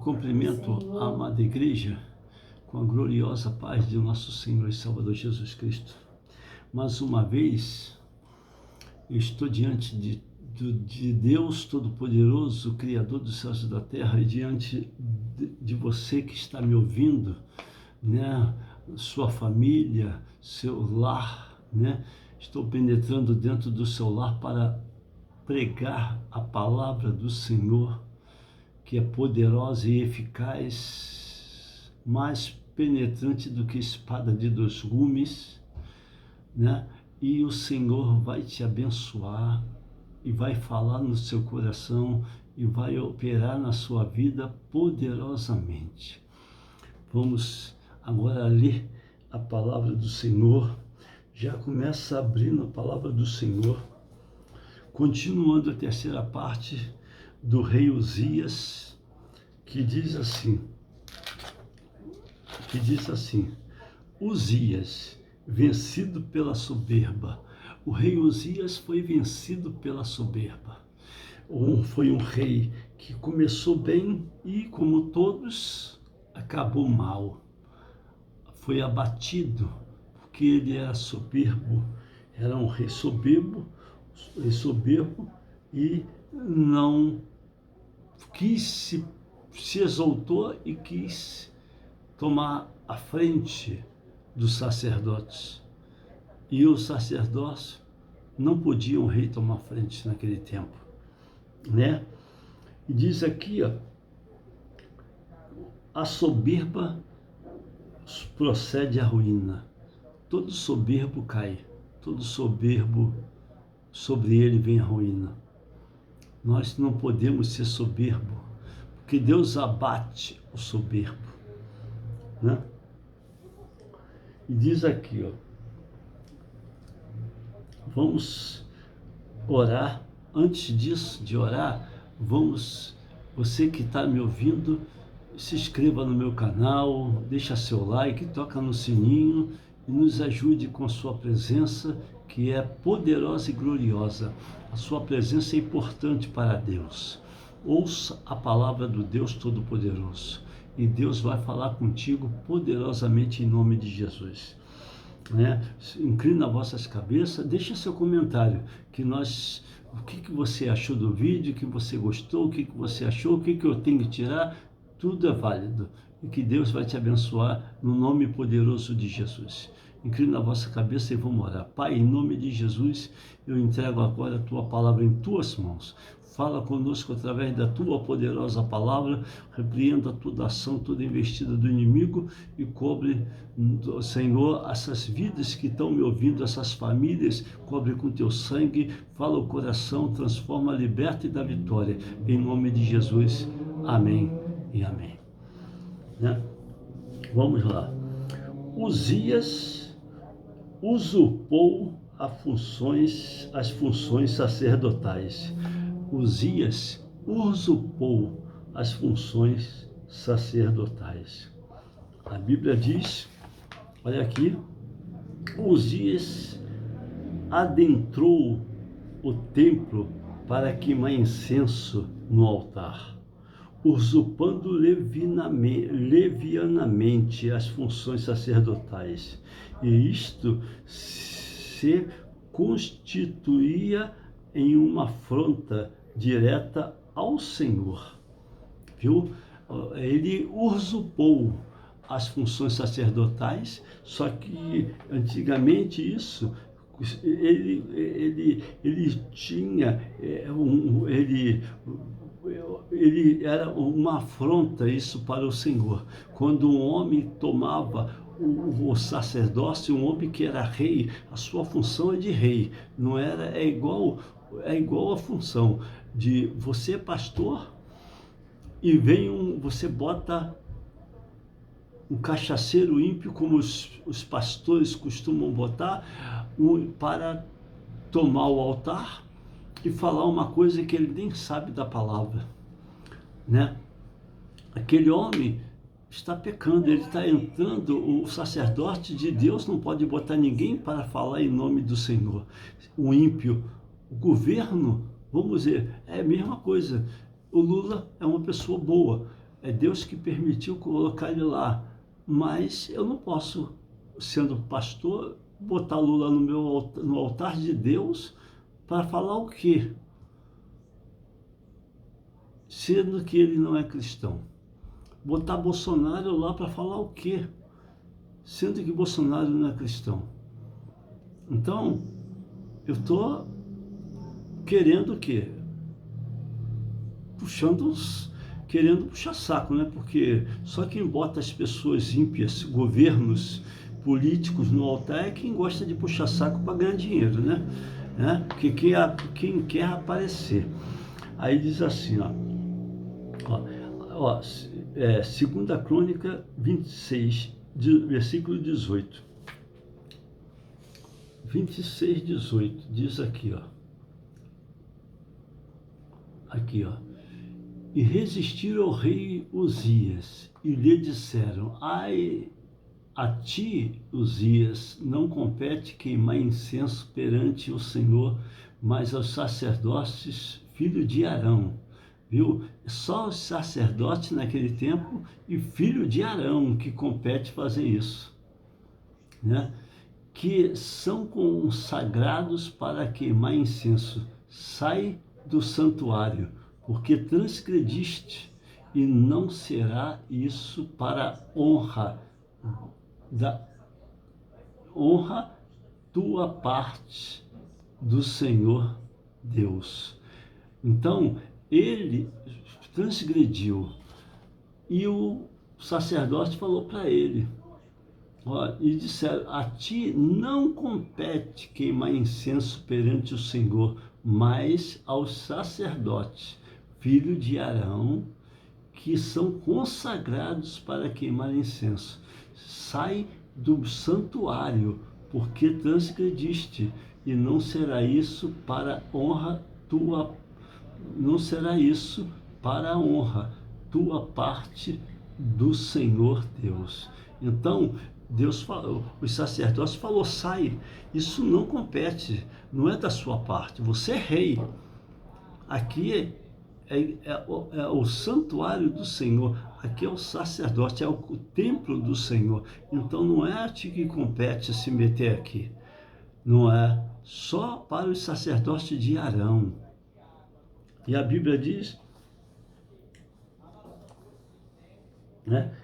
cumprimento a amada igreja com a gloriosa paz de nosso Senhor e Salvador Jesus Cristo. Mais uma vez, eu estou diante de Deus Todo-Poderoso, Criador dos céus e da terra, e diante de você que está me ouvindo, né? Sua família, seu lar, né? Estou penetrando dentro do seu lar para pregar a palavra do Senhor, que é poderosa e eficaz, mais penetrante do que espada de dois gumes, né? E o Senhor vai te abençoar e vai falar no seu coração e vai operar na sua vida poderosamente. Vamos agora ler a palavra do Senhor. Já começa abrindo a palavra do Senhor, continuando a terceira parte do rei Uzias, que diz assim, Uzias, vencido pela soberba. O rei Uzias foi vencido pela soberba. Foi um rei que começou bem e, como todos, acabou mal. Foi abatido porque ele era soberbo, era um rei soberbo e não se exaltou e quis tomar a frente dos sacerdotes. E os sacerdotes não podiam o rei tomar frente naquele tempo, né? E diz aqui, ó, a soberba procede à ruína. Todo soberbo cai, todo soberbo, sobre ele vem a ruína. Nós não podemos ser soberbo, porque Deus abate o soberbo, né? E diz aqui, ó, vamos orar. Antes disso, de orar, você que está me ouvindo, se inscreva no meu canal, deixa seu like, toca no sininho e nos ajude com sua presença, que é poderosa e gloriosa. A sua presença é importante para Deus. Ouça a palavra do Deus Todo-Poderoso e Deus vai falar contigo poderosamente em nome de Jesus, né? Inclina vossas cabeças, deixa seu comentário, o que você achou do vídeo, o que você gostou, o que você achou, o que eu tenho que tirar, tudo é válido e que Deus vai te abençoar no nome poderoso de Jesus. Inclina a vossa cabeça e vamos orar. Pai, em nome de Jesus, eu entrego agora a tua palavra em tuas mãos. Fala conosco através da tua poderosa palavra, repreenda toda ação, toda investida do inimigo e cobre, Senhor, essas vidas que estão me ouvindo, essas famílias, cobre com teu sangue, fala o coração, transforma, liberta e dá vitória. Em nome de Jesus, amém e amém. Né? Vamos lá. Uzias usurpou as funções sacerdotais. Uzias usurpou as funções sacerdotais. A Bíblia diz, olha aqui, Uzias adentrou o templo para queimar incenso no altar, usurpando levianamente as funções sacerdotais, e isto se constituía em uma afronta direta ao Senhor, viu? Ele usurpou as funções sacerdotais, só que antigamente ele tinha ele era uma afronta isso para o Senhor. Quando um homem tomava o sacerdócio, um homem que era rei, a sua função é de rei, não era, é igual a função de você pastor e você bota um cachaceiro ímpio, como os pastores costumam botar, para tomar o altar e falar uma coisa que ele nem sabe da palavra, né? Aquele homem está pecando, ele está entrando, o sacerdote de Deus não pode botar ninguém para falar em nome do Senhor. O ímpio, o governo, vamos dizer, é a mesma coisa. O Lula é uma pessoa boa, É Deus que permitiu colocar ele lá. Mas eu não posso, sendo pastor, botar Lula no altar de Deus para falar o quê? Sendo que ele não é cristão. Botar Bolsonaro lá para falar o quê? Sendo que Bolsonaro não é cristão. Então, eu estou querendo o quê? Querendo puxar saco, né? Porque só quem bota as pessoas ímpias, governos políticos no altar é quem gosta de puxar saco para ganhar dinheiro, né? Porque quem quer aparecer. Aí diz assim, ó, 2 Crônica 26, versículo 18. 26, 18, diz aqui, e resistiram ao rei Uzias, e lhe disseram, ai, a ti, Uzias, não compete queimar incenso perante o Senhor, mas aos sacerdotes, filho de Arão. Viu? Só os sacerdotes naquele tempo e filho de Arão que compete fazer isso, né? Que são consagrados para queimar incenso. Sai do santuário, porque transgrediste, e não será isso para honra tua parte do Senhor Deus. Então, ele transgrediu e o sacerdote falou para ele, e disseram, a ti não compete queimar incenso perante o Senhor, mas aos sacerdotes, filho de Arão, que são consagrados para queimar incenso. Sai do santuário, porque transgrediste, e não será isso para a honra tua parte do Senhor Deus. Então, Deus falou, os sacerdotes falou, sai, isso não compete, não é da sua parte, você é rei. Aqui é o santuário do Senhor, aqui é o sacerdote, é o templo do Senhor. Então não é a ti que compete se meter aqui, não é só para os sacerdotes de Arão. E a Bíblia diz, né?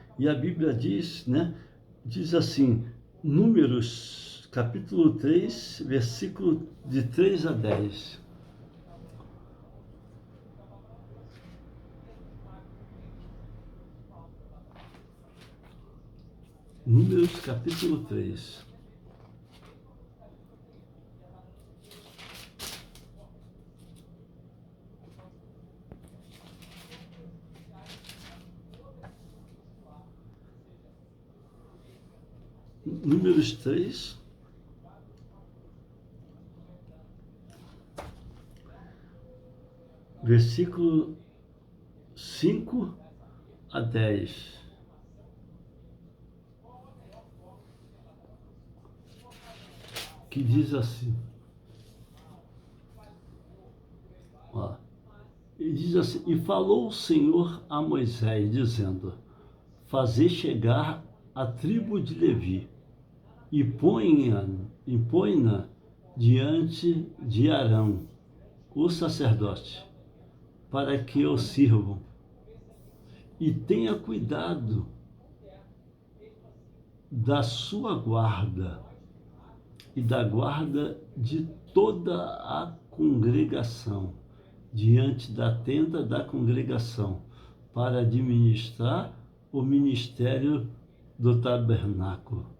Diz assim, Números, capítulo 3, versículo de 3 a 10. Números, capítulo 3. Números 3, versículo 5 a 10. Que diz assim, e falou o Senhor a Moisés, dizendo, fazei chegar a tribo de Levi, e põe-na diante de Arão, o sacerdote, para que o sirvam, e tenha cuidado da sua guarda e da guarda de toda a congregação, diante da tenda da congregação, para administrar o ministério do tabernáculo.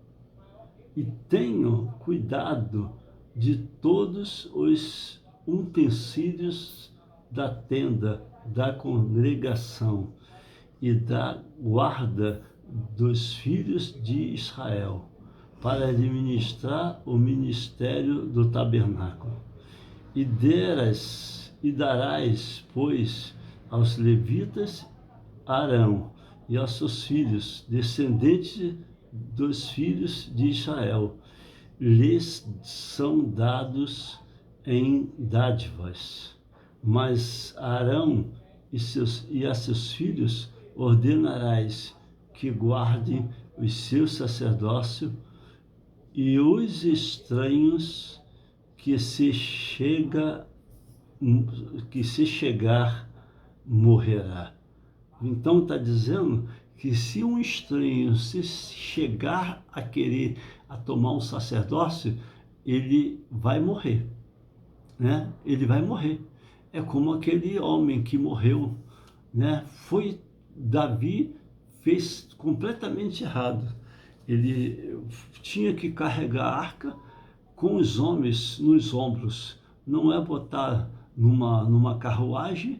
E tenham cuidado de todos os utensílios da tenda da congregação e da guarda dos filhos de Israel, para administrar o ministério do tabernáculo. E darás, pois, aos levitas Arão e aos seus filhos, descendentes dos filhos de Israel, lhes são dados em dádivas, mas Arão e a seus filhos ordenarás que guardem os seus sacerdócios, e os estranhos que se chegar morrerá. Então está dizendo que se um estranho se chegar a querer a tomar um sacerdócio, ele vai morrer, né? Ele vai morrer. É como aquele homem que morreu, né? Davi fez completamente errado. Ele tinha que carregar a arca com os homens nos ombros. Não é botar numa carruagem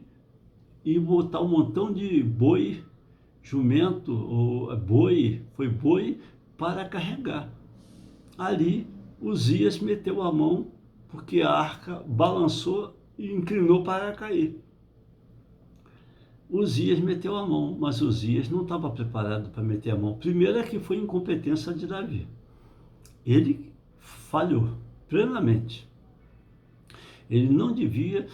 e botar um montão de boi, jumento ou boi para carregar. Ali Uzias meteu a mão porque a arca balançou e inclinou para cair. Uzias meteu a mão, mas Uzias não estava preparado para meter a mão. Primeiro é que foi incompetência de Davi. Ele falhou plenamente. Ele não devia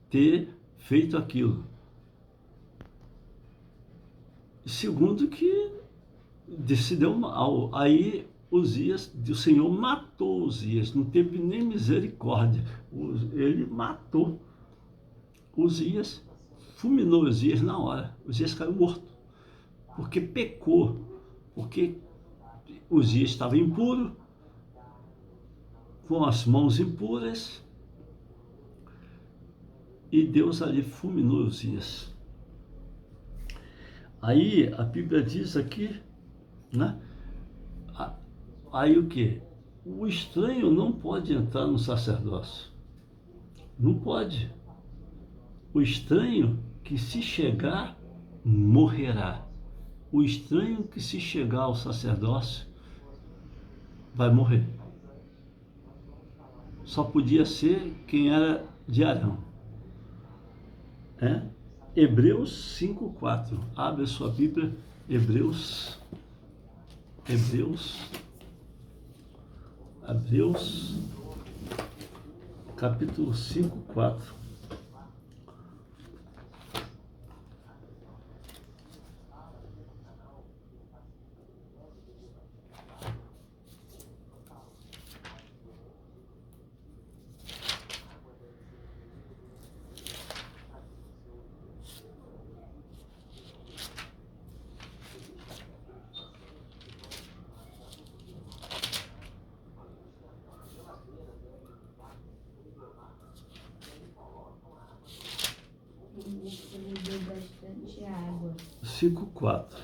ter feito aquilo. Segundo que decideu mal. Aí Uzias, o Senhor matou Uzias, não teve nem misericórdia. Ele matou Uzias, fulminou Uzias na hora. Uzias caiu morto, porque pecou, porque Uzias estava impuro, com as mãos impuras, e Deus ali fulminou Uzias. Aí a Bíblia diz aqui, né? Aí o que? O estranho não pode entrar no sacerdócio. Não pode. O estranho que se chegar, morrerá. O estranho que se chegar ao sacerdócio, vai morrer. Só podia ser quem era de Arão. Hebreus 5:4. Abre a sua Bíblia, Hebreus, capítulo 5:4. Bastante água. 5:4.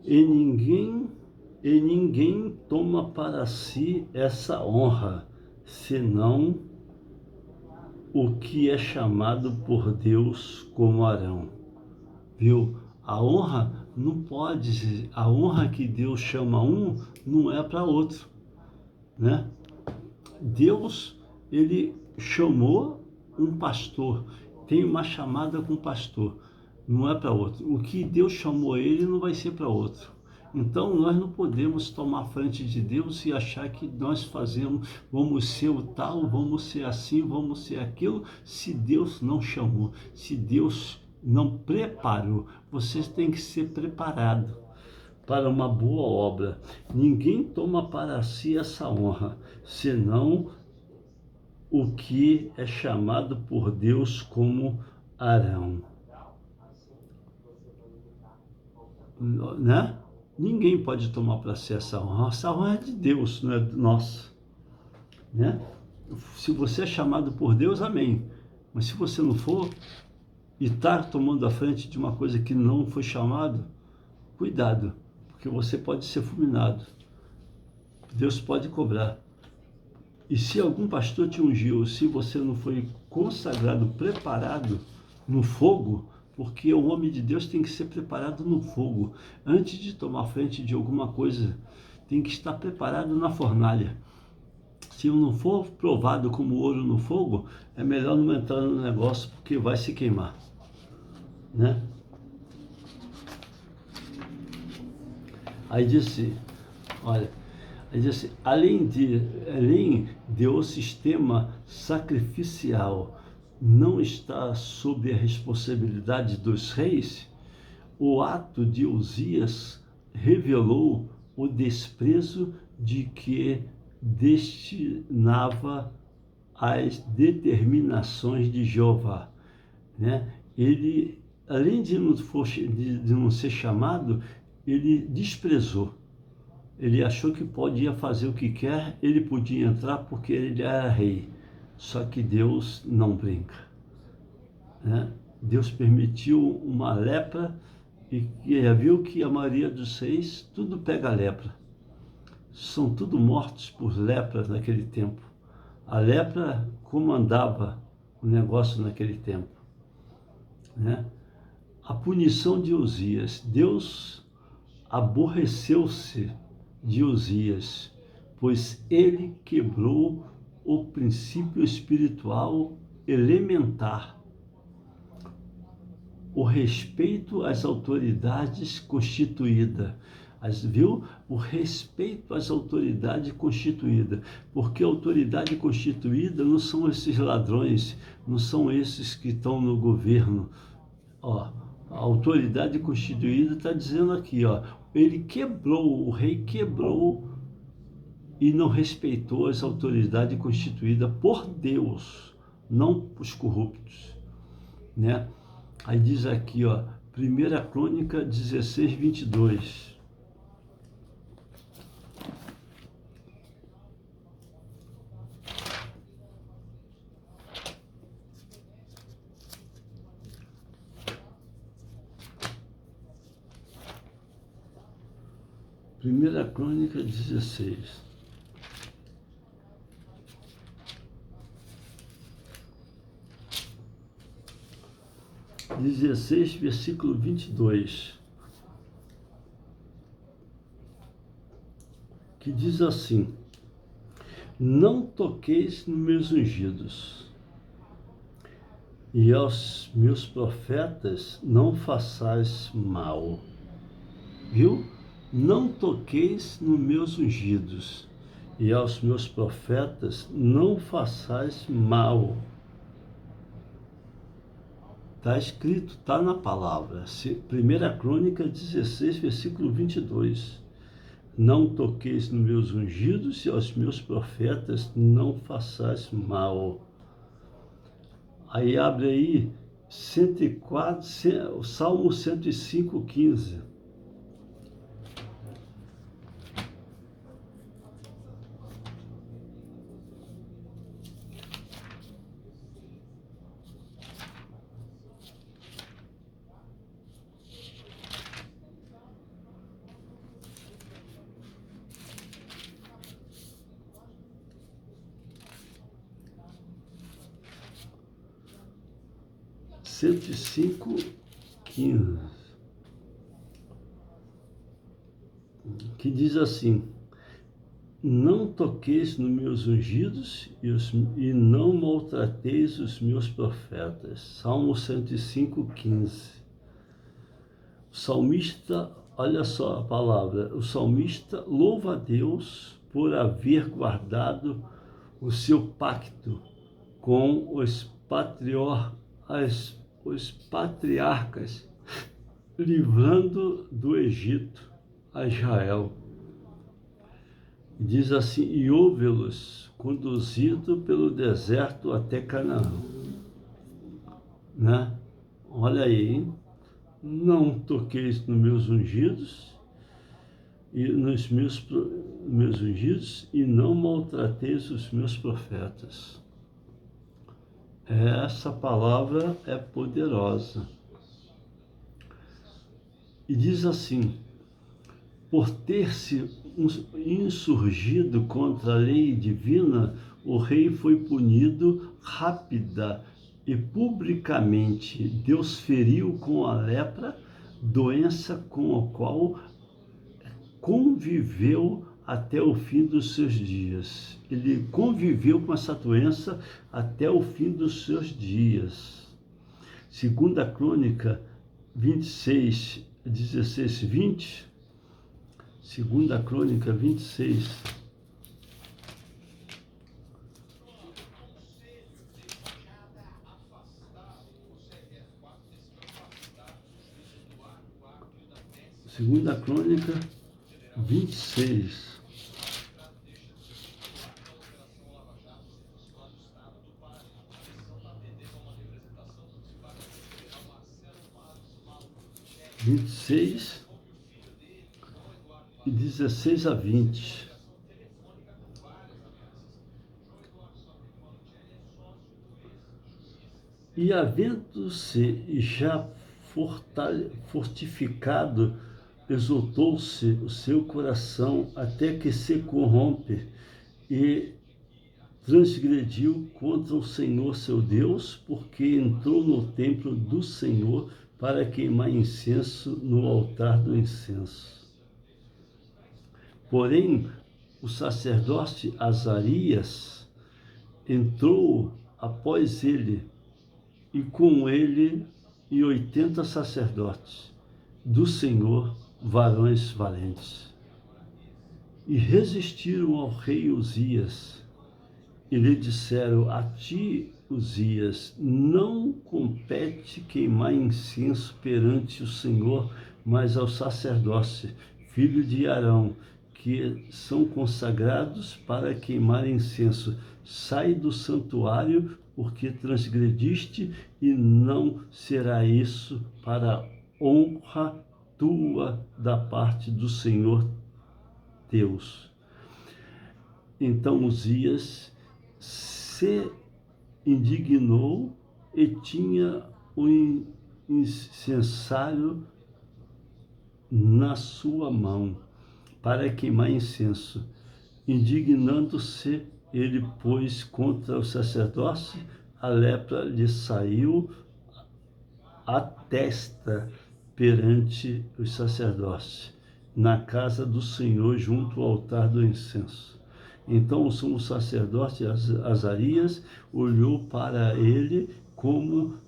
E ninguém toma para si essa honra, senão o que é chamado por Deus como Arão. Viu? A honra não pode, a honra que Deus chama um não é para outro, né? Deus, ele chamou um pastor, tem uma chamada com pastor, não é para outro. O que Deus chamou ele não vai ser para outro. Então nós não podemos tomar frente de Deus e achar que nós vamos ser o tal, vamos ser assim, vamos ser aquilo, se Deus não chamou, se Deus não preparou. Você tem que ser preparado para uma boa obra. Ninguém toma para si essa honra, senão o que é chamado por Deus como Arão. Né? Ninguém pode tomar para si essa honra. Essa honra é de Deus, não é nossa. Né? Se você é chamado por Deus, amém. Mas se você não for e está tomando a frente de uma coisa que não foi chamado, cuidado, porque você pode ser fulminado. Deus pode cobrar. E se algum pastor te ungiu, se você não foi consagrado, preparado no fogo, porque o homem de Deus tem que ser preparado no fogo. Antes de tomar frente de alguma coisa, tem que estar preparado na fornalha. Se não for provado como ouro no fogo, é melhor não entrar no negócio, porque vai se queimar. Né? Aí disse, olha, além de o sistema sacrificial, não está sob a responsabilidade dos reis, o ato de Uzias revelou o desprezo de que destinava às determinações de Jeová, né? Ele, além de não ser chamado, ele desprezou. Ele achou que podia fazer o que quer, ele podia entrar porque ele era rei. Só que Deus não brinca, né? Deus permitiu uma lepra e viu que a maioria dos reis tudo pega lepra. São tudo mortos por lepra naquele tempo. A lepra comandava o negócio naquele tempo, né? A punição de Uzias. Deus aborreceu-se de Uzias, pois ele quebrou o princípio espiritual elementar, o respeito às autoridades constituídas. Viu? O respeito às autoridades constituídas, porque a autoridade constituída não são esses ladrões, não são esses que estão no governo. Ó, a autoridade constituída está dizendo aqui, ó, ele quebrou, o rei quebrou e não respeitou as autoridades constituídas por Deus, não os corruptos, né? Aí diz aqui, ó, 1 Crônica 16, 22. Primeira Crônica 16. Versículo 22, que diz assim: não toqueis nos meus ungidos, e aos meus profetas não façais mal. Viu? Não toqueis nos meus ungidos, e aos meus profetas não façais mal. Está escrito, está na palavra. 1 Crônica 16, versículo 22. Não toqueis nos meus ungidos e aos meus profetas não façais mal. Aí abre aí 104, o Salmo 105, 15. Cento e cinco, 15, que diz assim: não toqueis nos meus ungidos e não maltrateis os meus profetas. Salmo 105, 15. O salmista, olha só a palavra, o salmista louva a Deus por haver guardado o seu pacto com os patriarcas, livrando do Egito a Israel. Diz assim: e ouve-los conduzido pelo deserto até Canaã. Né? Olha aí, hein? Não toqueis nos meus ungidos e nos meus ungidos e não maltrateis os meus profetas. Essa palavra é poderosa. E diz assim: por ter se insurgido contra a lei divina, o rei foi punido rápida e publicamente. Deus feriu com a lepra, doença com a qual conviveu até o fim dos seus dias. Ele conviveu com essa doença até o fim dos seus dias. Segunda Crônica 26, 16, 20. Segunda Crônica 26. Segunda Crônica 26. E 16 a 20. E havendo-se já fortificado, exultou-se o seu coração até que se corrompe e transgrediu contra o Senhor seu Deus, porque entrou no templo do Senhor para queimar incenso no altar do incenso. Porém, o sacerdote Azarias entrou após ele, e com ele 80 sacerdotes do Senhor, varões valentes. E resistiram ao rei Uzias, e lhe disseram: a ti, Uzias, não compete queimar incenso perante o Senhor, mas ao sacerdote, filho de Arão, que são consagrados para queimar incenso. Sai do santuário, porque transgrediste, e não será isso para honra tua da parte do Senhor Deus. Então Uzias se indignou e tinha o incensário na sua mão para queimar incenso. Indignando-se ele, pois, contra o sacerdote, a lepra lhe saiu à testa perante os sacerdotes, na casa do Senhor, junto ao altar do incenso. Então o sumo sacerdote Azarias olhou para ele, como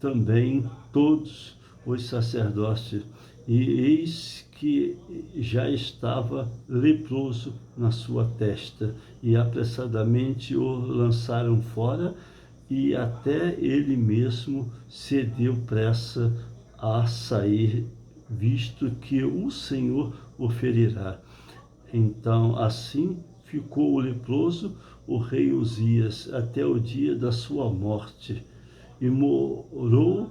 também todos os sacerdotes, e eis que já estava leproso na sua testa, e apressadamente o lançaram fora, e até ele mesmo se deu pressa a sair, visto que o Senhor o ferirá. Então, assim ficou o leproso, o rei Uzias, até o dia da sua morte, e morou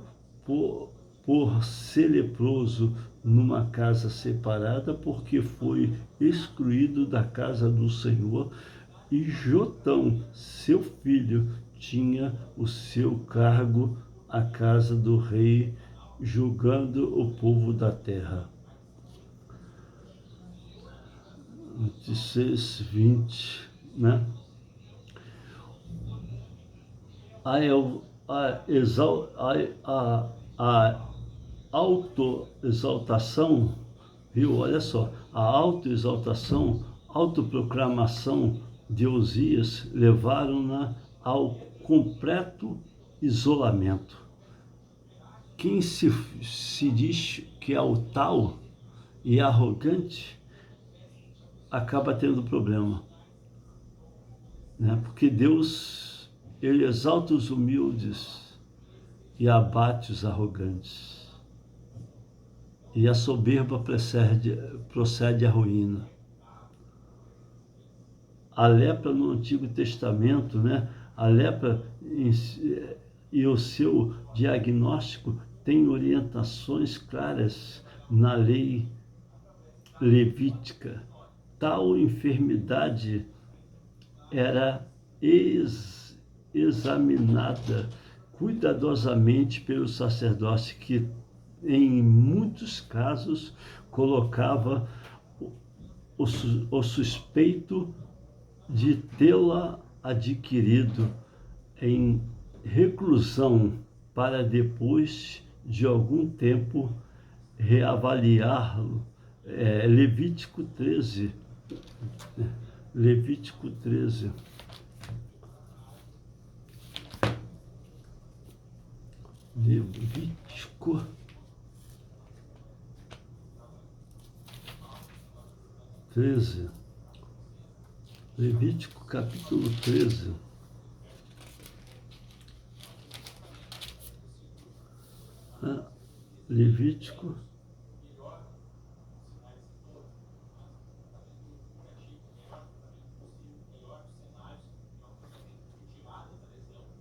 por ser leproso numa casa separada, porque foi excluído da casa do Senhor, e Jotão, seu filho, tinha o seu cargo à casa do rei, julgando o povo da terra. 26, 20, né? A autoexaltação, viu? Olha só, a autoexaltação, autoproclamação de Uzias levaram-na ao completo isolamento. Quem se diz que é o tal e arrogante acaba tendo problema, né? Porque Deus, ele exalta os humildes e abate os arrogantes. E a soberba procede à ruína. A lepra no Antigo Testamento, né? A lepra e o seu diagnóstico tem orientações claras na lei levítica. Tal enfermidade era examinada cuidadosamente pelo sacerdote, que em muitos casos colocava o suspeito de tê-la adquirido em reclusão, para depois de algum tempo reavaliá-lo. Levítico 13. Levítico 13. Levítico 13. Levítico capítulo 13. Levítico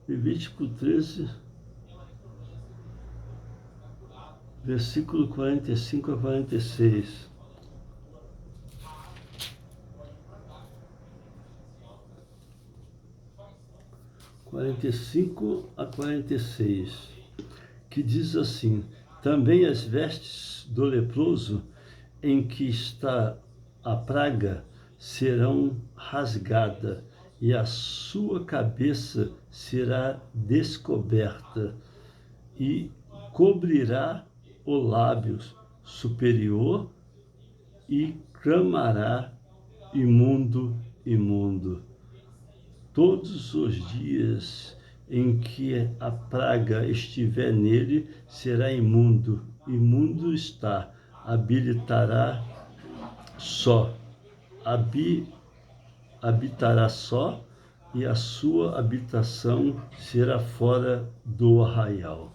Levítico 13, versículo 45 a 46. Quarenta e cinco a 46, que diz assim: também as vestes do leproso em que está a praga serão rasgadas, e a sua cabeça será descoberta, e cobrirá o lábio superior, e clamará: imundo, imundo. Todos os dias em que a praga estiver nele, será imundo. Imundo está, habilitará só, habitará só, e a sua habitação será fora do arraial.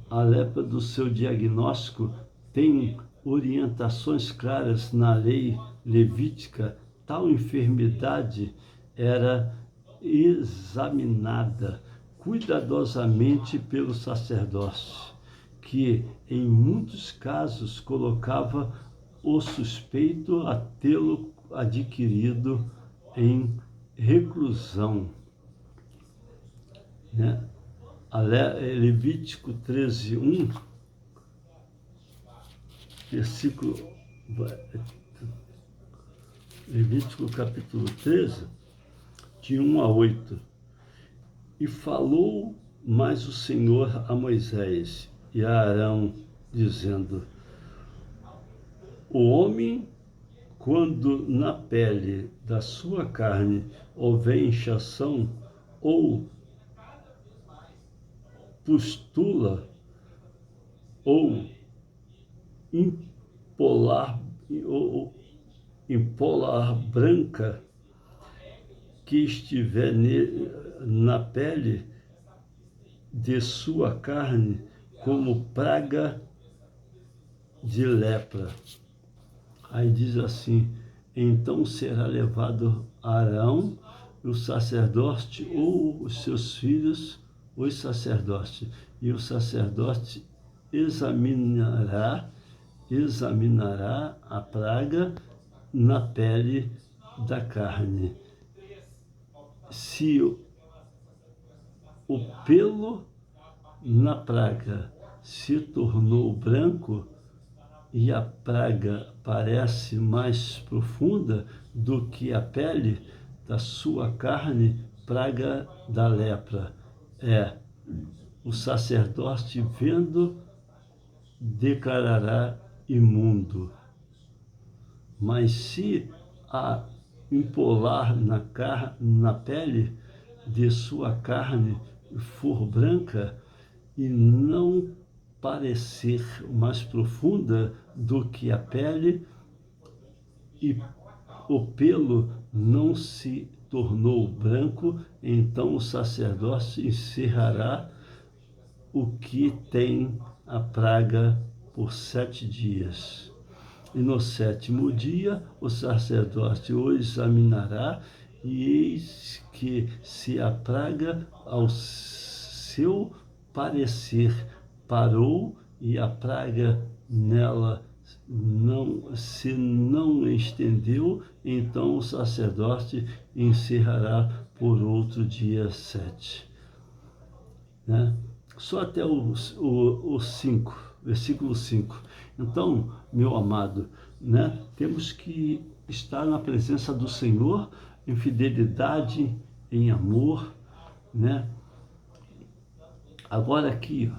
A lepra do seu diagnóstico tem orientações claras na lei levítica. Tal enfermidade era examinada cuidadosamente pelo sacerdote, que em muitos casos colocava o suspeito a tê-lo adquirido em reclusão, né? Levítico 13, 1, versículo, Levítico capítulo 13, de 1 a 8. E falou mais o Senhor a Moisés e a Arão, dizendo: o homem, quando na pele da sua carne houver inchação, ou pústula, ou impolar branca, que estiver na pele de sua carne, como praga de lepra. Aí diz assim: então será levado Arão, o sacerdote, ou os seus filhos, os sacerdotes, e o sacerdote examinará a praga na pele da carne. Se o pelo na praga se tornou branco, e a praga parece mais profunda do que a pele da sua carne, praga da lepra é. O sacerdote, vendo, declarará imundo. Mas se a impolar na pele de sua carne for branca, e não parecer mais profunda do que a pele, e o pelo não se tornou branco, então o sacerdote encerrará o que tem a praga por 7 dias. E no 7º dia o sacerdote o examinará, e eis que, se a praga ao seu parecer parou, e a praga nela não estendeu, então o sacerdote encerrará por outro dia 7. Né? Só até o 5, versículo 5. Então, meu amado, né, temos que estar na presença do Senhor em fidelidade, em amor, né? Agora aqui,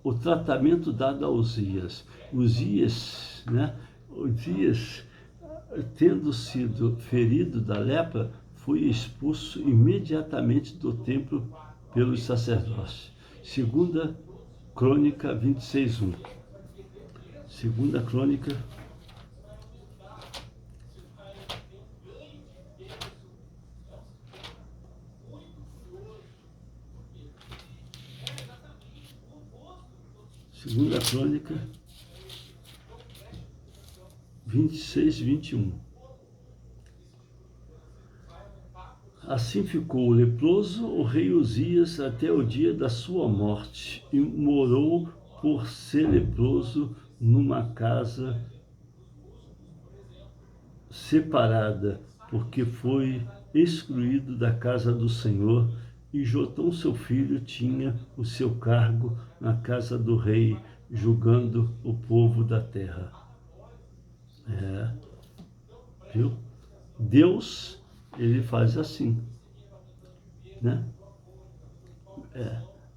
o tratamento dado a Uzias. Uzias, né, tendo sido ferido da lepra, foi expulso imediatamente do templo pelos sacerdotes. Segunda Crônica 26:1. Segunda Crônica 2 Crônica 26, 21. Assim ficou o leproso, o rei Uzias, até o dia da sua morte, e morou por ser leproso numa casa separada, porque foi excluído da casa do Senhor, e Jotão, seu filho, tinha o seu cargo na casa do rei, julgando o povo da terra. Viu? Deus, ele faz assim, né?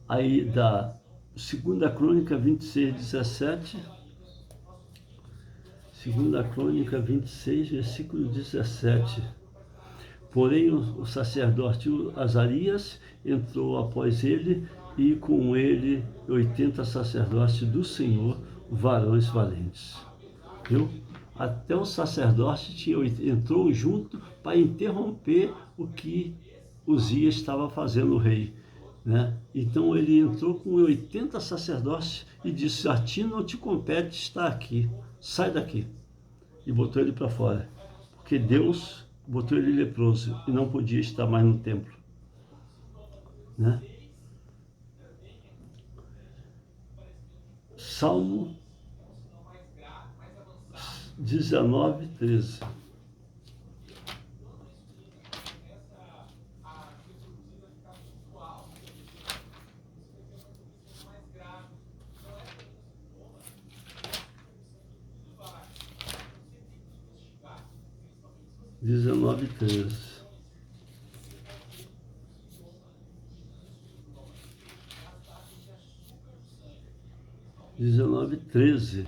Aí da 2 Crônica 26, 17, 2 Crônica 26, versículo 17. Porém o sacerdote Azarias entrou após ele, e com ele 80 sacerdotes do Senhor, varões valentes. Viu? Até o sacerdote entrou junto para interromper o que Uzias estava fazendo, o rei. Né? Então ele entrou com 80 sacerdotes e disse: a ti não te compete estar aqui, sai daqui. E botou ele para fora, porque Deus botou ele leproso e não podia estar mais no templo. Né? Salmo 19, 13. Dezenove, 13.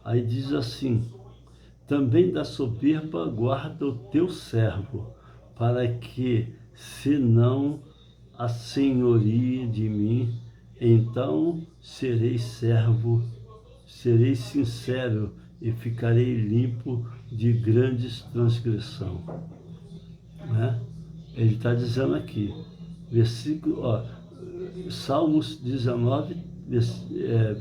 Aí diz assim: também da soberba guarda o teu servo, para que, se não assenhorie de mim, então serei sincero e ficarei limpo de grandes transgressão. Né? Ele está dizendo aqui, Salmos 19,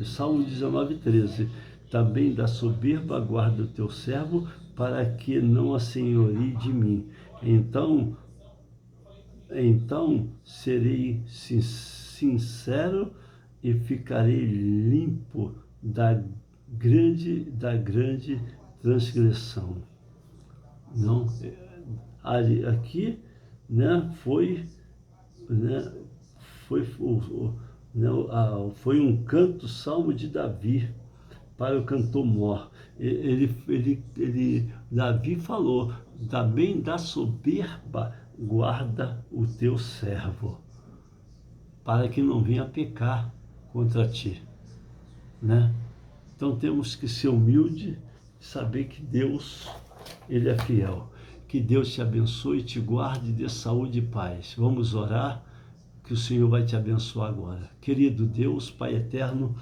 Salmo 19, 13. Também da soberba guarda o teu servo, para que não assenhorie de mim. Então serei sincero e ficarei limpo da grande transgressão. Não, aqui, né, foi um canto, salmo de Davi, para o cantor mor. Davi falou: também da soberba guarda o teu servo, para que não venha pecar contra ti. Né? Então temos que ser humilde, saber que Deus, ele é fiel. Que Deus te abençoe, te guarde, dê saúde e paz. Vamos orar, que o Senhor vai te abençoar agora. Querido Deus, Pai eterno,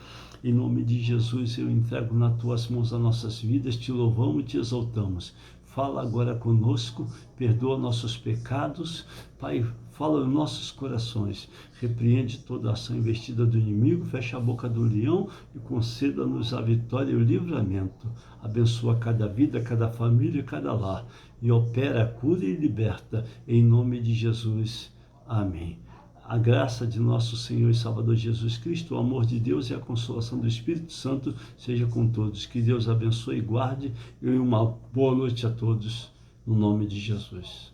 em nome de Jesus, eu entrego nas tuas mãos as nossas vidas, te louvamos e te exaltamos. Fala agora conosco, perdoa nossos pecados, Pai, fala em nossos corações, repreende toda ação investida do inimigo, fecha a boca do leão e conceda-nos a vitória e o livramento. Abençoa cada vida, cada família, cada lar, e opera, cura e liberta, em nome de Jesus. Amém. A graça de nosso Senhor e Salvador Jesus Cristo, o amor de Deus e a consolação do Espírito Santo seja com todos. Que Deus abençoe e guarde, e uma boa noite a todos, no nome de Jesus.